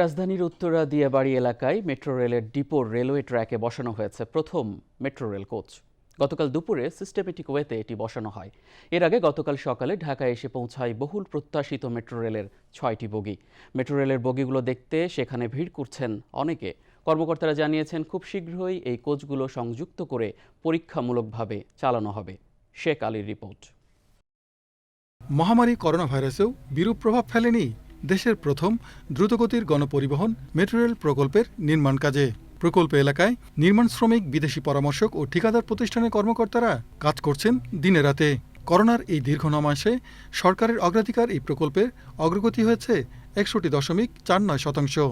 রাজধানীর উত্তরা দিয়াবাড়ি এলাকায় মেট্রো রেলের ডিপোর রেলওয়ে ট্র্যাকে বসানো হয়েছে প্রথম মেট্রো রেল কোচ। গতকাল দুপুরে সিস্টেমেটিক ওয়েতে এটি বসানো হয়। এর আগে গতকাল সকালে ঢাকায় এসে পৌঁছায় বহুল প্রত্যাশিত মেট্রো রেলের ৬টি বগি। মেট্রো রেলের বগিগুলো দেখতে সেখানে ভিড় করছেন অনেকে। কর্মকর্তারা জানিয়েছেন, খুব শীঘ্রই এই কোচগুলো সংযুক্ত করে পরীক্ষামূলকভাবে চালানো হবে। শেখ আলীর রিপোর্ট। মহামারী করোনা ভাইরাসেও বিরূপ প্রভাব ফেলেনি দেশের প্রথম দ্রুতগতির গণপরিবহন মেট্রো রেল প্রকল্পের নির্মাণ কাজে। প্রকল্প এলাকায় নির্মাণ শ্রমিক, বিদেশি পরামর্শক ও ঠিকাদার প্রতিষ্ঠানের কর্মকর্তারা কাজ করছেন দিনে রাতে। করোনার এই দীর্ঘ ৯ মাসে সরকারের অগ্রাধিকার এই প্রকল্পের অগ্রগতি হয়েছে ৬১.৪৯%।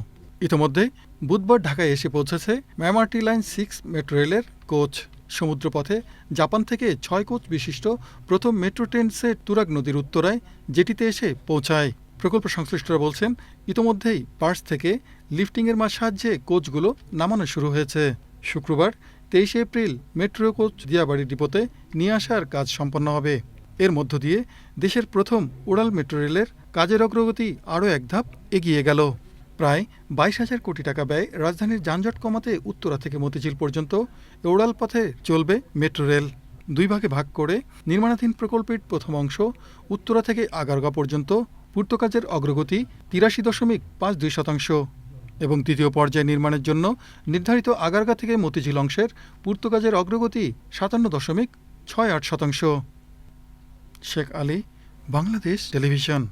ইতোমধ্যে বুধবার ঢাকায় এসে পৌঁছেছে এমআরটি লাইন 6 মেট্রো রেলের কোচ। সমুদ্রপথে জাপান থেকে ৬ কোচ বিশিষ্ট প্রথম মেট্রো ট্রেন সেট তুরাগ নদীর উত্তরায় জেটিতে এসে পৌঁছায়। প্রকল্প সংশ্লিষ্টরা বলছেন, ইতোমধ্যেই পার্স থেকে লিফটিংয়ের সাহায্যে কোচগুলো নামানো শুরু হয়েছে। শুক্রবার ২৩ এপ্রিল মেট্রো কোচ দিয়াবাড়ি ডিপোতে নিয়ে আসার কাজ সম্পন্ন হবে। এর মধ্য দিয়ে দেশের প্রথম উড়াল মেট্রো রেলের কাজের অগ্রগতি আরও এক ধাপ এগিয়ে গেল। প্রায় ২২,০০০ কোটি টাকা ব্যয় রাজধানীর যানজট কমাতে উত্তরা থেকে মতিঝিল পর্যন্ত উড়াল পথে চলবে মেট্রো রেল। ২ ভাগে ভাগ করে নির্মাণাধীন প্রকল্পের প্রথম অংশ উত্তরা থেকে আগারগাঁও পর্যন্ত পূর্ত কাজের অগ্রগতি ৮৩.৫২% এবং দ্বিতীয় পর্যায়ে নির্মাণের জন্য নির্ধারিত আগারগাঁ থেকে মতিঝিল অংশের পূর্ত কাজের অগ্রগতি ৫৭.৬৮%। শেখ আলী, বাংলাদেশ টেলিভিশন।